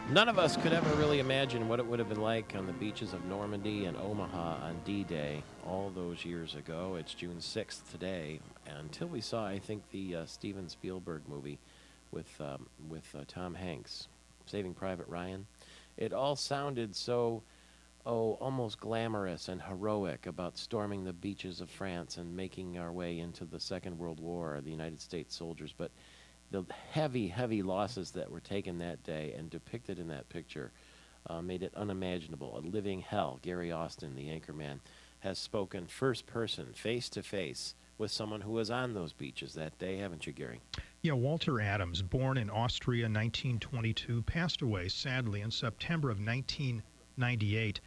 None of us could ever really imagine what it would have been like on the beaches of Normandy and Omaha on D-Day all those years ago. It's June 6th today, until we saw, I think, the Steven Spielberg movie with Tom Hanks, Saving Private Ryan. It all sounded so, almost glamorous and heroic about storming the beaches of France and making our way into the Second World War, the United States soldiers. But the heavy, heavy losses that were taken that day and depicted in that picture made it unimaginable. A living hell. Gary Austin, the anchorman, has spoken first person, face to face, with someone who was on those beaches that day, haven't you, Gary? Yeah, Walter Adams, born in Austria in 1922, passed away sadly in September of 1998.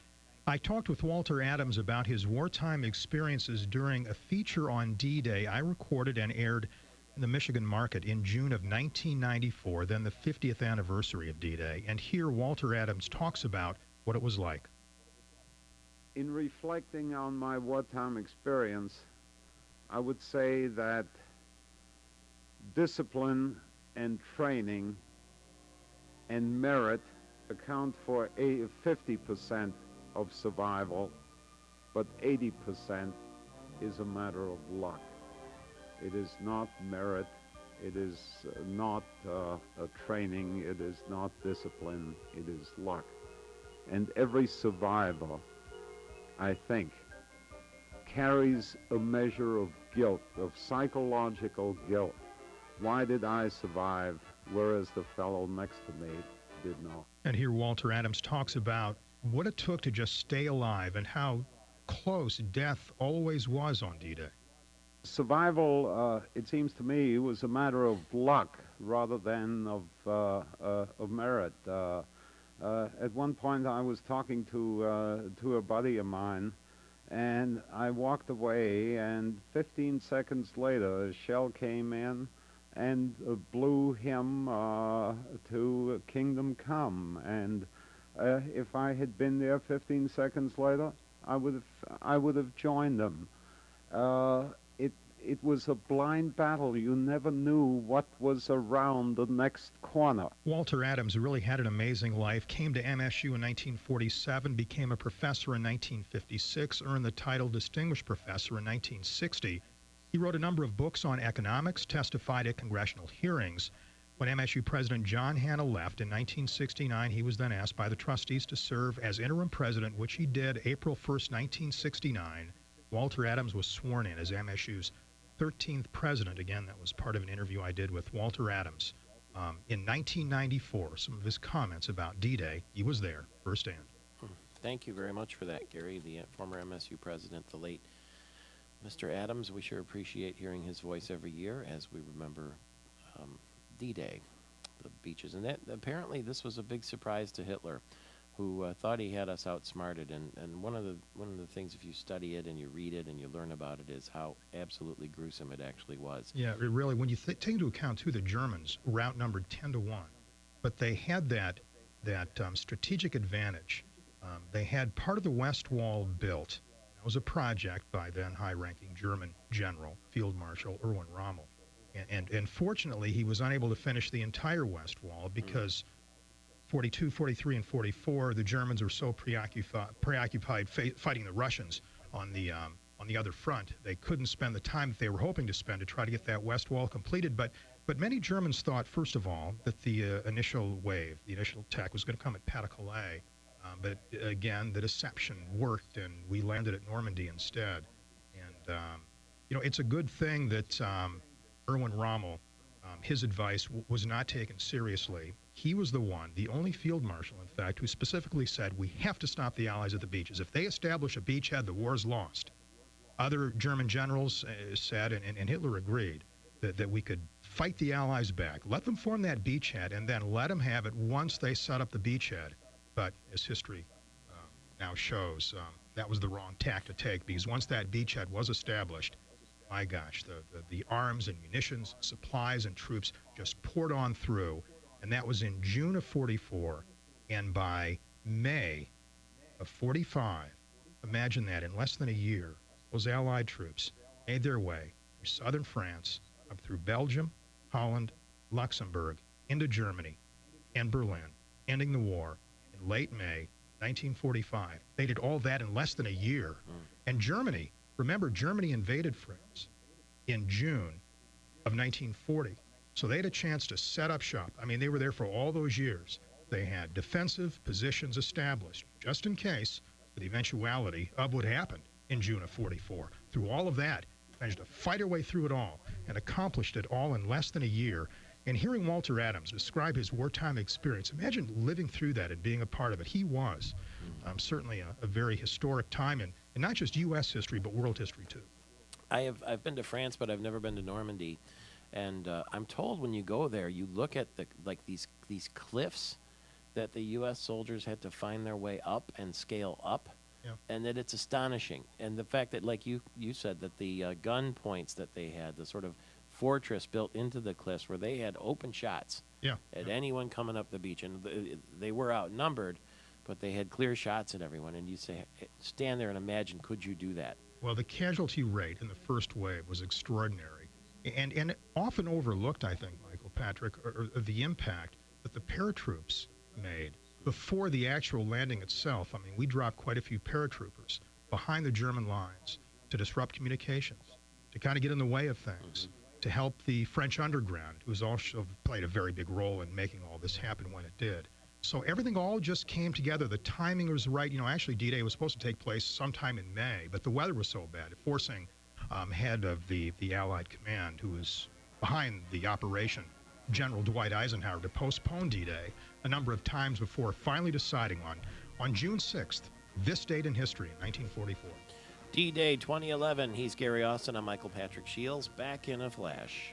I talked with Walter Adams about his wartime experiences during a feature on D-Day I recorded and aired in the Michigan market in June of 1994, then the 50th anniversary of D-Day. And here Walter Adams talks about what it was like. In reflecting on my wartime experience, I would say that discipline and training and merit account for 50% of survival, but 80% is a matter of luck. It is not merit, it is not a training, it is not discipline, it is luck. And every survivor, I think, carries a measure of guilt, of psychological guilt. Why did I survive, whereas the fellow next to me did not? And here Walter Adams talks about what it took to just stay alive and how close death always was on D-Day. Survival, it seems to me, was a matter of luck rather than of merit. At one point, I was talking to a buddy of mine, and I walked away, and 15 seconds later, a shell came in and blew him to Kingdom Come. And if I had been there 15 seconds later, I would have joined them. It was a blind battle. You never knew what was around the next corner. Walter Adams really had an amazing life, came to MSU in 1947, became a professor in 1956, earned the title Distinguished Professor in 1960. He wrote a number of books on economics, testified at congressional hearings. When MSU President John Hanna left in 1969, he was then asked by the trustees to serve as interim president, which he did April 1st, 1969. Walter Adams was sworn in as MSU's 13th president. Again, that was part of an interview I did with Walter Adams in 1994. Some of his comments about D-Day, he was there firsthand. Thank you very much for that, Gary, the former MSU president, the late Mr. Adams. We sure appreciate hearing his voice every year as we remember D-Day, the beaches. And that apparently this was a big surprise to Hitler, who thought he had us outsmarted. And one of the things, if you study it and you read it and you learn about it, is how absolutely gruesome it actually was. Yeah, it really, when you take into account, too, the Germans were outnumbered 10-1, but they had that strategic advantage. They had part of the West Wall built. That was a project by then high-ranking German general, Field Marshal Erwin Rommel. And fortunately, he was unable to finish the entire West Wall because 42, 43, and 44, the Germans were so preoccupied fighting the Russians on the other front, they couldn't spend the time that they were hoping to spend to try to get that West Wall completed. But many Germans thought, first of all, that the initial wave, the initial attack, was going to come at Pas-de-Calais. But again, the deception worked, and we landed at Normandy instead. And it's a good thing that Erwin Rommel, his advice was not taken seriously. He was the one, the only field marshal, in fact, who specifically said, we have to stop the Allies at the beaches. If they establish a beachhead, the war's lost. Other German generals said, and Hitler agreed, that we could fight the Allies back, let them form that beachhead, and then let them have it once they set up the beachhead. But as history now shows, that was the wrong tack to take, because once that beachhead was established, my gosh, the arms and munitions, supplies and troops just poured on through. And that was in June of 44. And by May of 45, imagine that, in less than a year, those Allied troops made their way through southern France, up through Belgium, Holland, Luxembourg, into Germany, and Berlin, ending the war in late May 1945. They did all that in less than a year. And Germany, remember, Germany invaded France in June of 1940. So they had a chance to set up shop. I mean, they were there for all those years. They had defensive positions established, just in case, for the eventuality of what happened in June of 44. Through all of that, managed to fight our way through it all and accomplished it all in less than a year. And hearing Walter Adams describe his wartime experience, imagine living through that and being a part of it. He was certainly a very historic time in not just U.S. history, but world history, too. I've been to France, but I've never been to Normandy. And I'm told when you go there, you look at these cliffs that the U.S. soldiers had to find their way up and scale up, and that it's astonishing. And the fact that, like you said, that the gun points that they had, the sort of fortress built into the cliffs where they had open shots at anyone coming up the beach, and they were outnumbered, but they had clear shots at everyone. And you say, stand there and imagine, could you do that? Well, the casualty rate in the first wave was extraordinary. And often overlooked, I think, Michael Patrick, or the impact that the paratroops made before the actual landing itself. I mean, we dropped quite a few paratroopers behind the German lines to disrupt communications, to kind of get in the way of things, to help the French underground, who's also played a very big role in making all this happen when it did. So everything all just came together. The timing was right. You know, actually, D-Day was supposed to take place sometime in May, but the weather was so bad, forcing head of the Allied command, who was behind the operation, General Dwight Eisenhower, to postpone D-Day a number of times before finally deciding on June 6th, this date in history, in 1944. D-Day 2011. He's Gary Austin. I'm Michael Patrick Shields. Back in a flash.